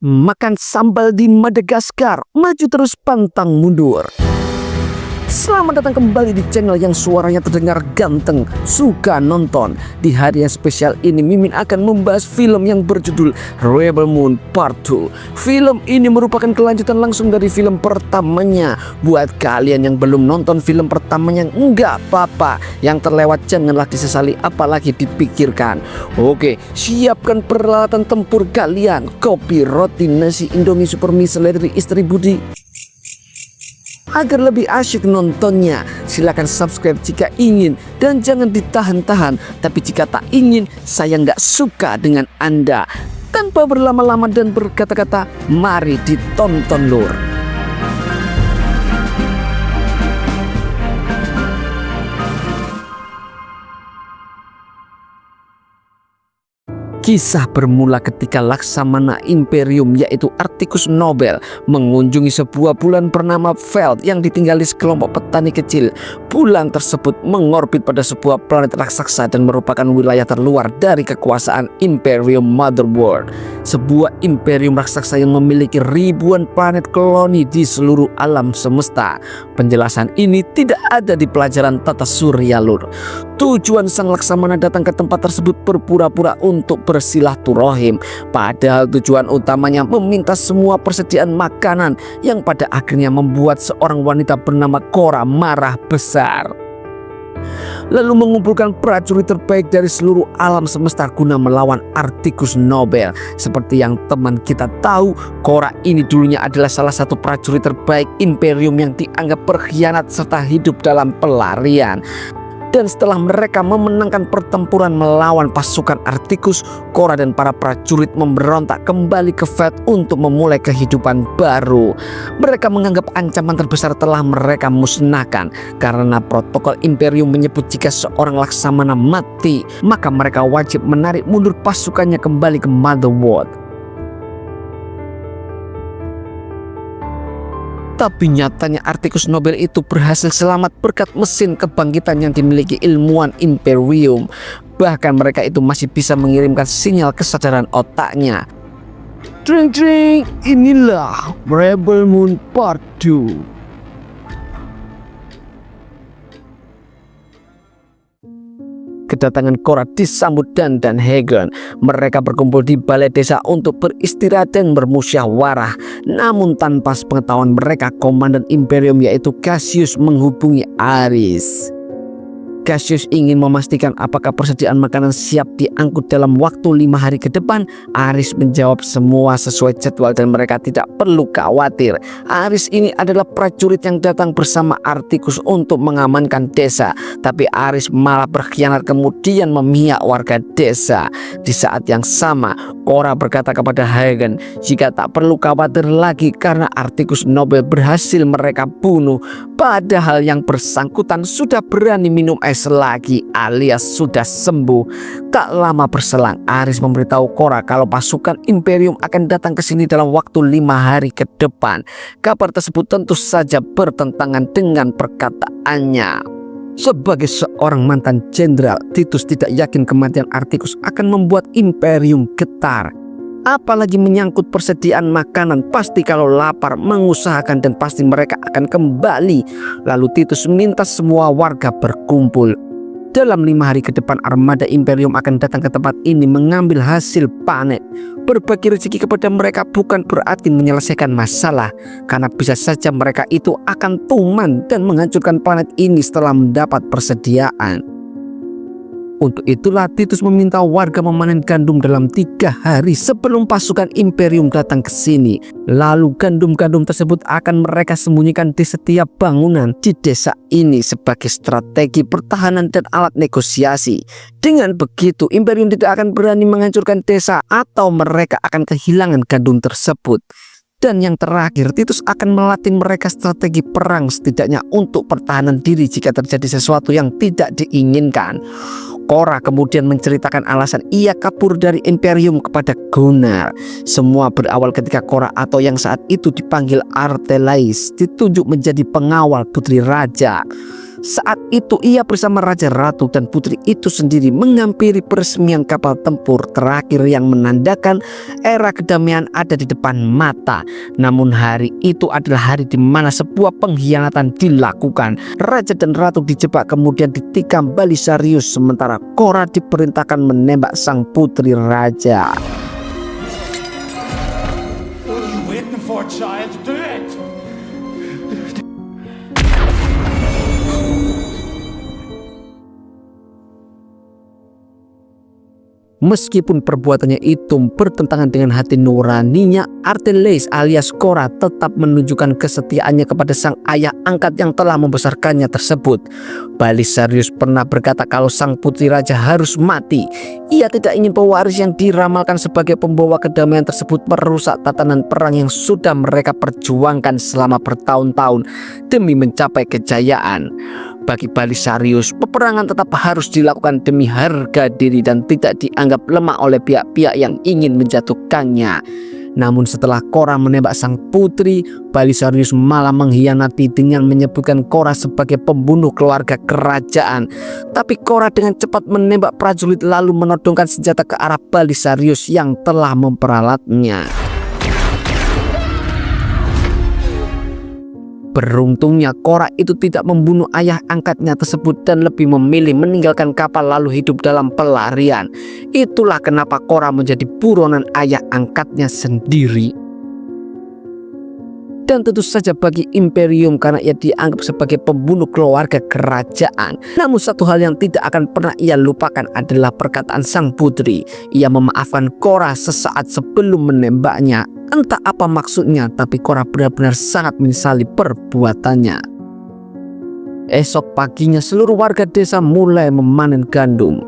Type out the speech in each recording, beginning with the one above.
Makan sambal di Madagaskar, maju terus pantang mundur. Selamat datang kembali di channel yang suaranya terdengar ganteng, suka nonton. Di hari yang spesial ini Mimin akan membahas film yang berjudul Rebel Moon Part 2. Film ini merupakan kelanjutan langsung dari film pertamanya. Buat kalian yang belum nonton film pertamanya, enggak apa-apa. Yang terlewat janganlah disesali, apalagi dipikirkan. Oke, siapkan peralatan tempur kalian. Kopi, roti, nasi, indomie, super mie, seledri, istri budi. Agar lebih asyik nontonnya, silakan subscribe jika ingin dan jangan ditahan-tahan. Tapi jika tak ingin, saya nggak suka dengan Anda. Tanpa berlama-lama dan berkata-kata, mari ditonton lur. Kisah bermula ketika Laksamana Imperium yaitu Articus Nobel mengunjungi sebuah bulan bernama Veld yang ditinggali sekelompok petani kecil. Bulan tersebut mengorbit pada sebuah planet raksasa dan merupakan wilayah terluar dari kekuasaan Imperium Motherworld. Sebuah imperium raksasa yang memiliki ribuan planet koloni di seluruh alam semesta. Penjelasan ini tidak ada di pelajaran tata surya lur. Tujuan sang Laksamana datang ke tempat tersebut berpura-pura untuk bersilaturahim, padahal tujuan utamanya meminta semua persediaan makanan yang pada akhirnya membuat seorang wanita bernama Cora marah besar. Lalu mengumpulkan prajurit terbaik dari seluruh alam semesta guna melawan Articus Nobel. Seperti yang teman kita tahu, Cora ini dulunya adalah salah satu prajurit terbaik Imperium yang dianggap berkhianat serta hidup dalam pelarian. Dan setelah mereka memenangkan pertempuran melawan pasukan Articus, Cora dan para prajurit memberontak kembali ke Veld untuk memulai kehidupan baru. Mereka menganggap ancaman terbesar telah mereka musnahkan karena protokol Imperium menyebut jika seorang Laksamana mati, maka mereka wajib menarik mundur pasukannya kembali ke Motherworld. Tapi nyatanya Articus Nobel itu berhasil selamat berkat mesin kebangkitan yang dimiliki ilmuwan Imperium. Bahkan mereka itu masih bisa mengirimkan sinyal kesadaran otaknya. Tring tring, inilah Rebel Moon Part 2. Kedatangan Cora disambut Dan Hagen. Mereka berkumpul di balai desa untuk beristirahat dan bermusyawarah. Namun tanpa sepengetahuan mereka, komandan Imperium yaitu Cassius menghubungi Aris. Cassius ingin memastikan apakah persediaan makanan siap diangkut dalam waktu 5 hari ke depan. Aris menjawab semua sesuai jadwal dan mereka tidak perlu khawatir. Aris ini adalah prajurit yang datang bersama Articus untuk mengamankan desa. Tapi Aris malah berkhianat kemudian memihak warga desa. Di saat yang sama, Cora berkata kepada Hagen jika tak perlu khawatir lagi karena Articus Nobel berhasil mereka bunuh. Padahal yang bersangkutan sudah berani minum es lagi alias sudah sembuh. Tak lama berselang, Aris memberitahu Cora kalau pasukan Imperium akan datang ke sini dalam waktu 5 hari ke depan. Kabar tersebut tentu saja bertentangan dengan perkataannya. Sebagai seorang mantan jenderal, Titus tidak yakin kematian Articus akan membuat Imperium getar. Apalagi menyangkut persediaan makanan, pasti kalau lapar mengusahakan dan pasti mereka akan kembali. Lalu Titus minta semua warga berkumpul. Dalam 5 hari ke depan armada Imperium akan datang ke tempat ini mengambil hasil panen. Berbagi rezeki kepada mereka bukan berarti menyelesaikan masalah, karena bisa saja mereka itu akan tuman dan menghancurkan planet ini setelah mendapat persediaan. Untuk itulah Titus meminta warga memanen gandum dalam 3 hari sebelum pasukan Imperium datang ke sini. Lalu gandum-gandum tersebut akan mereka sembunyikan di setiap bangunan di desa ini sebagai strategi pertahanan dan alat negosiasi. Dengan begitu, Imperium tidak akan berani menghancurkan desa atau mereka akan kehilangan gandum tersebut. Dan yang terakhir, Titus akan melatih mereka strategi perang setidaknya untuk pertahanan diri jika terjadi sesuatu yang tidak diinginkan. Cora kemudian menceritakan alasan ia kabur dari Imperium kepada Gunnar. Semua berawal ketika Cora atau yang saat itu dipanggil Artelais ditunjuk menjadi pengawal putri raja. Saat itu ia bersama Raja Ratu dan putri itu sendiri menghampiri peresmian kapal tempur terakhir yang menandakan era kedamaian ada di depan mata. Namun hari itu adalah hari di mana sebuah pengkhianatan dilakukan. Raja dan Ratu dijebak kemudian ditikam Belisarius, sementara Korra diperintahkan menembak sang putri raja. What are you waiting for, child? Do it! Meskipun perbuatannya itu bertentangan dengan hati nuraninya, Arteles alias Korra tetap menunjukkan kesetiaannya kepada sang ayah angkat yang telah membesarkannya tersebut. Belisarius pernah berkata kalau sang putri raja harus mati. Ia tidak ingin pewaris yang diramalkan sebagai pembawa kedamaian tersebut merusak tatanan perang yang sudah mereka perjuangkan selama bertahun-tahun demi mencapai kejayaan. Bagi Belisarius, peperangan tetap harus dilakukan demi harga diri dan tidak dianggap lemah oleh pihak-pihak yang ingin menjatuhkannya. Namun setelah Korra menembak sang putri, Belisarius malah mengkhianati dengan menyebutkan Korra sebagai pembunuh keluarga kerajaan. Tapi Korra dengan cepat menembak prajurit lalu menodongkan senjata ke arah Belisarius yang telah memperalatnya. Beruntungnya Korra itu tidak membunuh ayah angkatnya tersebut dan lebih memilih meninggalkan kapal lalu hidup dalam pelarian. Itulah kenapa Korra menjadi buronan ayah angkatnya sendiri. Dan tentu saja bagi Imperium karena ia dianggap sebagai pembunuh keluarga kerajaan. Namun satu hal yang tidak akan pernah ia lupakan adalah perkataan sang putri. Ia memaafkan Korra sesaat sebelum menembaknya. Entah apa maksudnya, tapi Korra benar-benar sangat menyesali perbuatannya. Esok paginya seluruh warga desa mulai memanen gandum.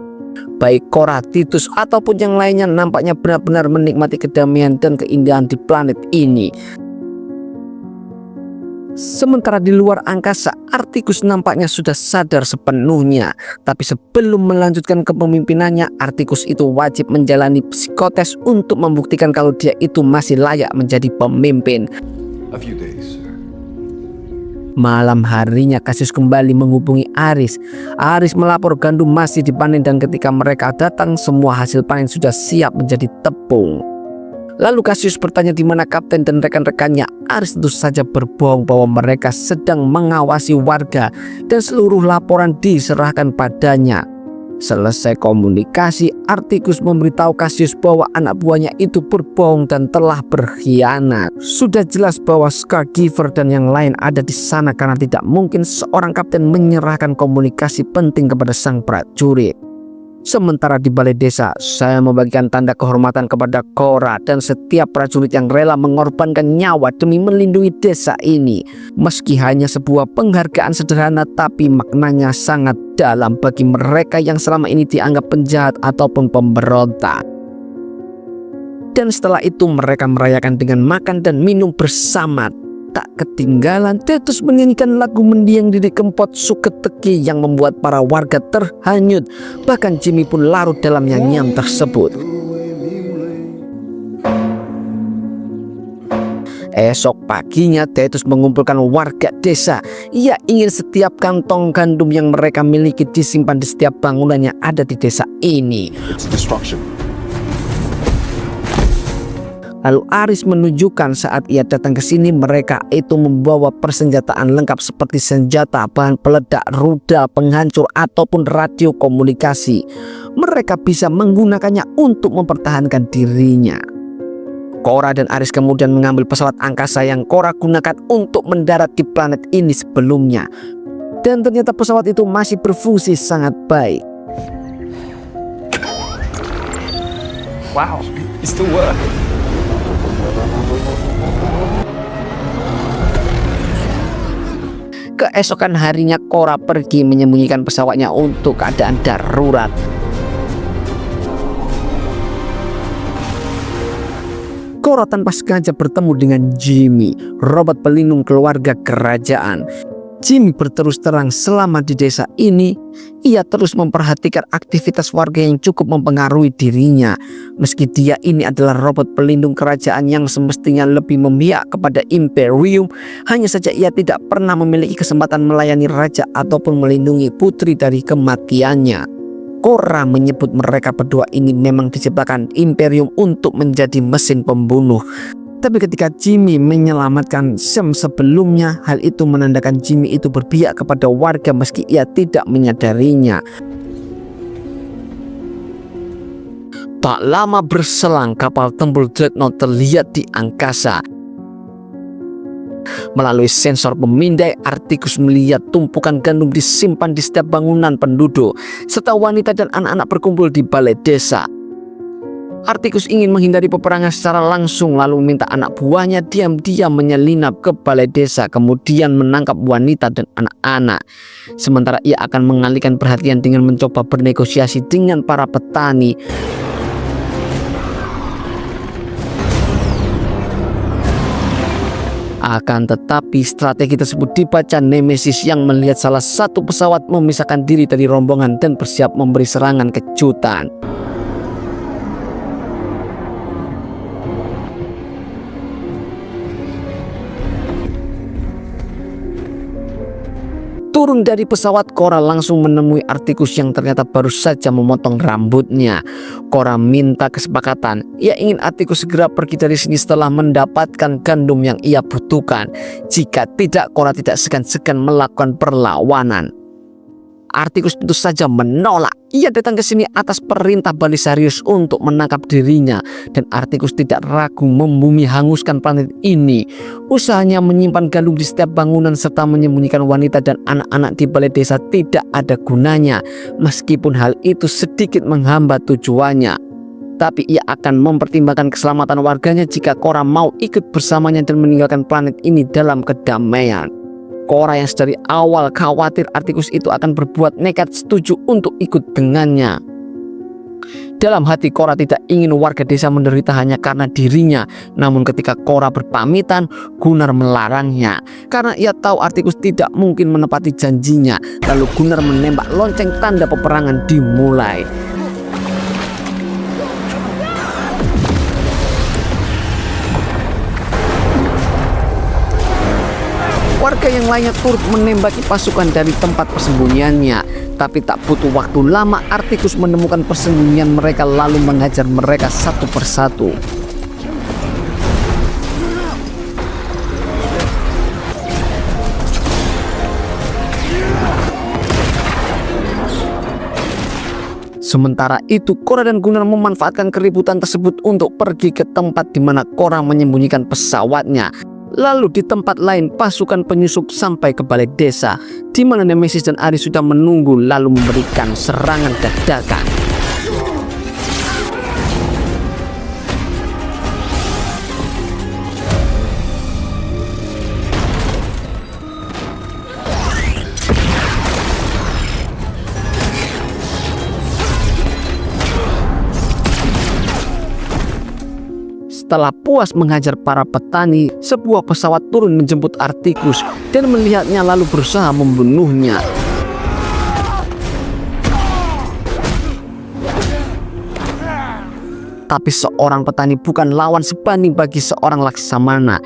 Baik Korra, Titus ataupun yang lainnya nampaknya benar-benar menikmati kedamaian dan keindahan di planet ini. Sementara di luar angkasa, Artikus nampaknya sudah sadar sepenuhnya. Tapi sebelum melanjutkan kepemimpinannya, Artikus itu wajib menjalani psikotes untuk membuktikan kalau dia itu masih layak menjadi pemimpin. A few days, sir. Malam harinya Cassius kembali menghubungi Aris. Aris melapor gandum masih dipanen dan ketika mereka datang semua hasil panen sudah siap menjadi tepung. Lalu Cassius bertanya di mana kapten dan rekan-rekannya. Aris tentu saja berbohong bahwa mereka sedang mengawasi warga dan seluruh laporan diserahkan padanya. Selesai komunikasi, Artikus memberitahu Cassius bahwa anak buahnya itu berbohong dan telah berkhianat. Sudah jelas bahwa Scargiver dan yang lain ada di sana karena tidak mungkin seorang kapten menyerahkan komunikasi penting kepada sang prajurit. Sementara di balai desa, saya membagikan tanda kehormatan kepada Korra dan setiap prajurit yang rela mengorbankan nyawa demi melindungi desa ini. Meski hanya sebuah penghargaan sederhana, tapi maknanya sangat dalam bagi mereka yang selama ini dianggap penjahat ataupun pemberontak. Dan setelah itu mereka merayakan dengan makan dan minum bersama. Tak ketinggalan, Titus menyanyikan lagu mendiang diri kempot Suketeki yang membuat para warga terhanyut. Bahkan Jimmy pun larut dalam nyanyian tersebut. Esok paginya Titus mengumpulkan warga desa. Ia ingin setiap kantong gandum yang mereka miliki disimpan di setiap bangunan yang ada di desa ini. Lalu Aris menunjukkan saat ia datang ke sini mereka itu membawa persenjataan lengkap seperti senjata, bahan peledak, rudal, penghancur ataupun radio komunikasi. Mereka bisa menggunakannya untuk mempertahankan dirinya. Korra dan Aris kemudian mengambil pesawat angkasa yang Korra gunakan untuk mendarat di planet ini sebelumnya. Dan ternyata pesawat itu masih berfungsi sangat baik. Wow, it still works. Keesokan harinya Korra pergi menyembunyikan pesawatnya untuk keadaan darurat. Korra tanpa sengaja bertemu dengan Jimmy, robot pelindung keluarga kerajaan. Jimmy berterus terang selama di desa ini, ia terus memperhatikan aktivitas warga yang cukup mempengaruhi dirinya. Meski dia ini adalah robot pelindung kerajaan yang semestinya lebih memihak kepada Imperium, hanya saja ia tidak pernah memiliki kesempatan melayani raja ataupun melindungi putri dari kematiannya. Cora menyebut mereka berdua ini memang diciptakan Imperium untuk menjadi mesin pembunuh. Tapi ketika Jimmy menyelamatkan Sam sebelumnya, hal itu menandakan Jimmy itu berpihak kepada warga meski ia tidak menyadarinya. Tak lama berselang, kapal tempur Dreadnought terlihat di angkasa. Melalui sensor pemindai, Articus melihat tumpukan gandum disimpan di setiap bangunan penduduk, serta wanita dan anak-anak berkumpul di balai desa. Articus ingin menghindari peperangan secara langsung, lalu meminta anak buahnya diam-diam menyelinap ke balai desa, kemudian menangkap wanita dan anak-anak. Sementara ia akan mengalihkan perhatian dengan mencoba bernegosiasi dengan para petani. Akan tetapi strategi tersebut dibaca Nemesis yang melihat salah satu pesawat memisahkan diri dari rombongan dan bersiap memberi serangan kejutan. Turun dari pesawat, Cora langsung menemui Articus yang ternyata baru saja memotong rambutnya. Cora minta kesepakatan. Ia ingin Articus segera pergi dari sini setelah mendapatkan gandum yang ia butuhkan. Jika tidak, Cora tidak segan-segan melakukan perlawanan. Articus tentu saja menolak. Ia datang ke sini atas perintah Balisarius untuk menangkap dirinya, dan Articus tidak ragu membumi hanguskan planet ini. Usahanya menyimpan gandum di setiap bangunan serta menyembunyikan wanita dan anak-anak di balai desa tidak ada gunanya, meskipun hal itu sedikit menghambat tujuannya. Tapi ia akan mempertimbangkan keselamatan warganya jika Cora mau ikut bersamanya dan meninggalkan planet ini dalam kedamaian. Cora yang dari awal khawatir Articus itu akan berbuat nekat setuju untuk ikut dengannya. Dalam hati Cora tidak ingin warga desa menderita hanya karena dirinya. Namun ketika Cora berpamitan, Gunnar melarangnya karena ia tahu Articus tidak mungkin menepati janjinya. Lalu Gunnar menembak lonceng tanda peperangan dimulai. Warga yang lainnya turut menembaki pasukan dari tempat persembunyiannya. Tapi tak butuh waktu lama, Articus menemukan persembunyian mereka lalu menghajar mereka satu persatu. Sementara itu, Cora dan Gunnar memanfaatkan keributan tersebut untuk pergi ke tempat di mana Cora menyembunyikan pesawatnya. Lalu di tempat lain, pasukan penyusup sampai ke balai desa, di mana Nemesis dan Ares sudah menunggu lalu memberikan serangan dadakan. Setelah puas menghajar para petani, sebuah pesawat turun menjemput Articus dan melihatnya lalu berusaha membunuhnya. Tapi seorang petani bukan lawan sebanding bagi seorang Laksamana.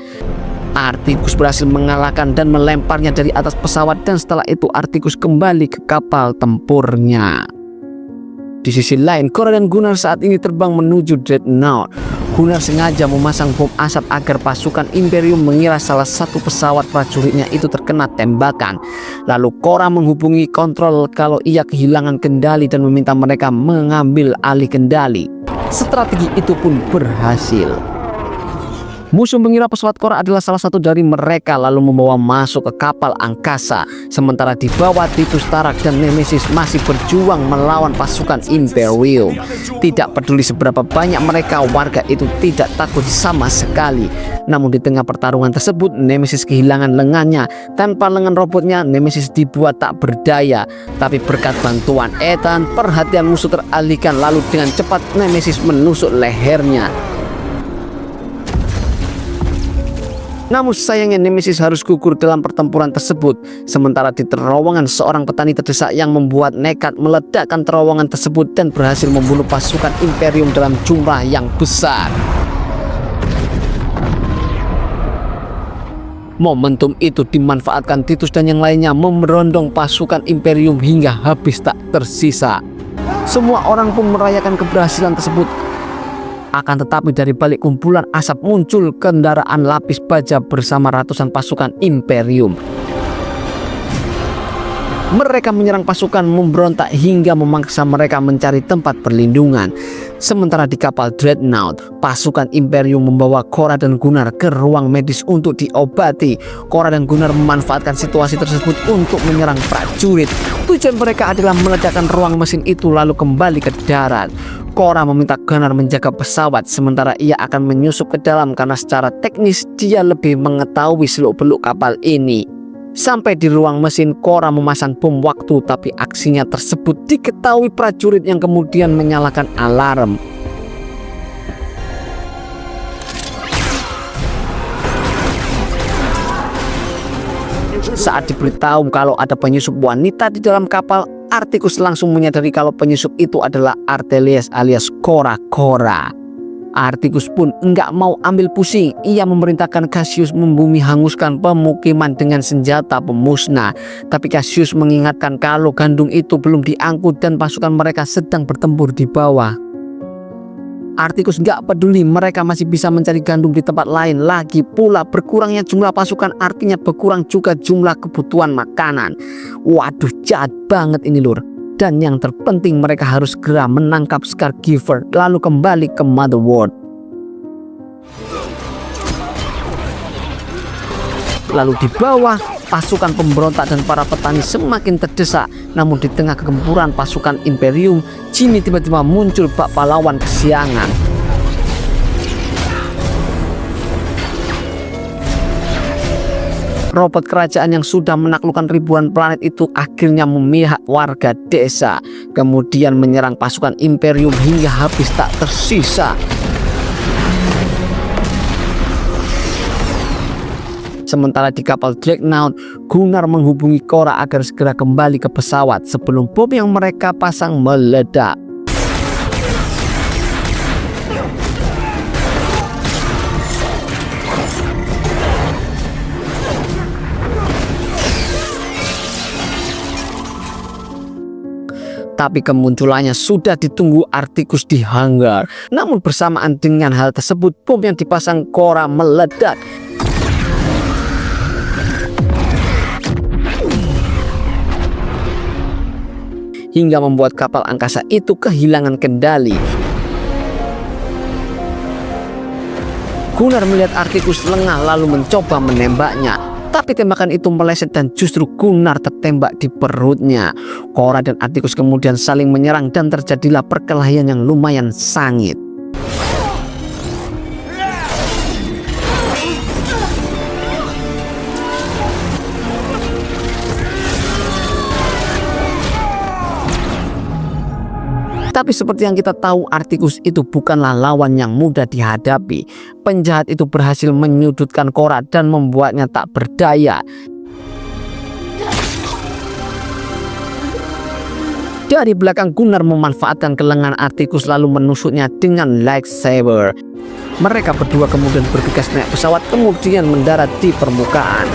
Articus berhasil mengalahkan dan melemparnya dari atas pesawat, dan setelah itu Articus kembali ke kapal tempurnya. Di sisi lain, Cora dan Gunnar saat ini terbang menuju Dreadnought. Gunnar sengaja memasang bom asap agar pasukan Imperium mengira salah satu pesawat prajuritnya itu terkena tembakan. Lalu Cora menghubungi kontrol kalau ia kehilangan kendali dan meminta mereka mengambil alih kendali. Strategi itu pun berhasil. Musuh mengira pesawat Cora adalah salah satu dari mereka lalu membawa masuk ke kapal angkasa. Sementara di bawah Titus Tarak dan Nemesis masih berjuang melawan pasukan Imperium. Tidak peduli seberapa banyak mereka, warga itu tidak takut sama sekali. Namun di tengah pertarungan tersebut, Nemesis kehilangan lengannya. Tanpa lengan robotnya, Nemesis dibuat tak berdaya. Tapi berkat bantuan Ethan, perhatian musuh teralihkan, lalu dengan cepat Nemesis menusuk lehernya. Namun sayangnya Nemesis harus gugur dalam pertempuran tersebut. Sementara di terowongan seorang petani terdesak yang membuat nekat meledakkan terowongan tersebut dan berhasil membunuh pasukan Imperium dalam jumlah yang besar. Momentum itu dimanfaatkan Titus dan yang lainnya memerondong pasukan Imperium hingga habis tak tersisa. Semua orang pun merayakan keberhasilan tersebut. Akan tetapi dari balik kumpulan asap muncul kendaraan lapis baja bersama ratusan pasukan Imperium. Mereka menyerang pasukan memberontak hingga memaksa mereka mencari tempat perlindungan. Sementara di kapal Dreadnought, pasukan Imperium membawa Cora dan Gunnar ke ruang medis untuk diobati. Cora dan Gunnar memanfaatkan situasi tersebut untuk menyerang prajurit. Tujuan mereka adalah meledakkan ruang mesin itu lalu kembali ke darat. Cora meminta Gunnar menjaga pesawat sementara ia akan menyusup ke dalam karena secara teknis dia lebih mengetahui seluk-beluk kapal ini. Sampai di ruang mesin, Cora memasang bom waktu, tapi aksinya tersebut diketahui prajurit yang kemudian menyalakan alarm. Saat diberitahu kalau ada penyusup wanita di dalam kapal, Articus langsung menyadari kalau penyusup itu adalah Artelius alias Cora. Articus pun enggak mau ambil pusing. Ia memerintahkan Cassius membumi hanguskan pemukiman dengan senjata pemusnah. Tapi Cassius mengingatkan kalau gandum itu belum diangkut dan pasukan mereka sedang bertempur di bawah. Articus enggak peduli, mereka masih bisa mencari gandum di tempat lain. Lagi pula berkurangnya jumlah pasukan artinya berkurang juga jumlah kebutuhan makanan. Waduh, jahat banget ini lur. Dan yang terpenting mereka harus segera menangkap Scargiver lalu kembali ke Motherworld. Lalu di bawah, pasukan pemberontak dan para petani semakin terdesak. Namun di tengah kegempuran pasukan Imperium, Jimmy tiba-tiba muncul bak pahlawan kesiangan. Robot kerajaan yang sudah menaklukkan ribuan planet itu akhirnya memihak warga desa, kemudian menyerang pasukan Imperium hingga habis tak tersisa. Sementara di kapal Dreadnought, Gunnar menghubungi Cora agar segera kembali ke pesawat sebelum bom yang mereka pasang meledak. Tapi kemunculannya sudah ditunggu Articus di hangar. Namun bersamaan dengan hal tersebut, bom yang dipasang Cora meledak. Hingga membuat kapal angkasa itu kehilangan kendali. Gunnar melihat Articus lengah lalu mencoba menembaknya. Tapi tembakan itu meleset dan justru Gunnar tertembak di perutnya. Cora dan Articus kemudian saling menyerang dan terjadilah perkelahian yang lumayan sengit. Tapi seperti yang kita tahu, Articus itu bukanlah lawan yang mudah dihadapi. Penjahat itu berhasil menyudutkan Cora dan membuatnya tak berdaya. Dari belakang, Gunnar memanfaatkan kelengan Articus lalu menusuknya dengan lightsaber. Mereka berdua kemudian bergegas naik pesawat kemudian mendarat di permukaan.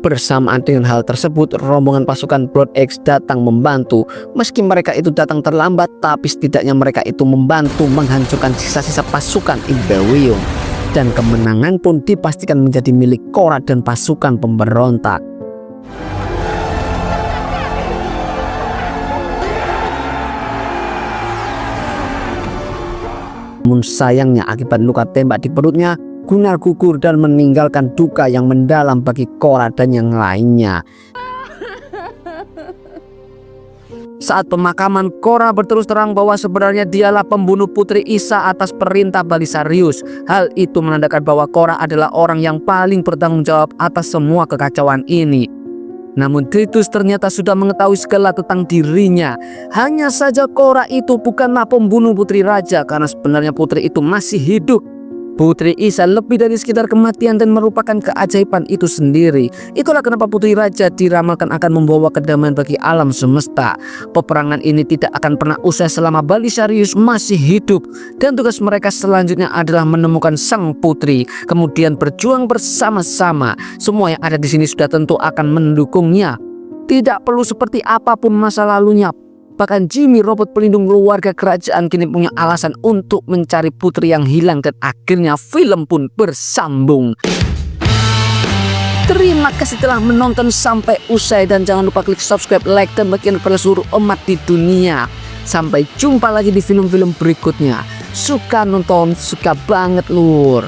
Bersamaan dengan hal tersebut, rombongan pasukan Brood X datang membantu. Meski mereka itu datang terlambat, tapi setidaknya mereka itu membantu menghancurkan sisa-sisa pasukan Imperium. Dan kemenangan pun dipastikan menjadi milik Cora dan pasukan pemberontak. Namun sayangnya akibat luka tembak di perutnya, Gunnar gugur dan meninggalkan duka yang mendalam bagi Cora dan yang lainnya. Saat pemakaman, Cora berterus terang bahwa sebenarnya dialah pembunuh Putri Isa atas perintah Balisarius. Hal itu menandakan bahwa Cora adalah orang yang paling bertanggung jawab atas semua kekacauan ini. Namun Titus ternyata sudah mengetahui segala tentang dirinya. Hanya saja Korah itu bukanlah pembunuh putri raja, karena sebenarnya putri itu masih hidup. Putri Isa lebih dari sekedar kematian dan merupakan keajaiban itu sendiri. Itulah kenapa putri raja diramalkan akan membawa kedamaian bagi alam semesta. Peperangan ini tidak akan pernah usai selama Belisarius masih hidup, dan tugas mereka selanjutnya adalah menemukan sang putri, kemudian berjuang bersama-sama. Semua yang ada di sini sudah tentu akan mendukungnya. Tidak perlu seperti apapun masa lalunya. Bahkan Jimmy, robot pelindung keluarga kerajaan, kini punya alasan untuk mencari putri yang hilang, dan akhirnya film pun bersambung. Terima kasih telah menonton sampai usai, dan jangan lupa klik subscribe, like, dan bagian kepada seluruh umat di dunia. Sampai jumpa lagi di film-film berikutnya. Suka nonton, suka banget lur.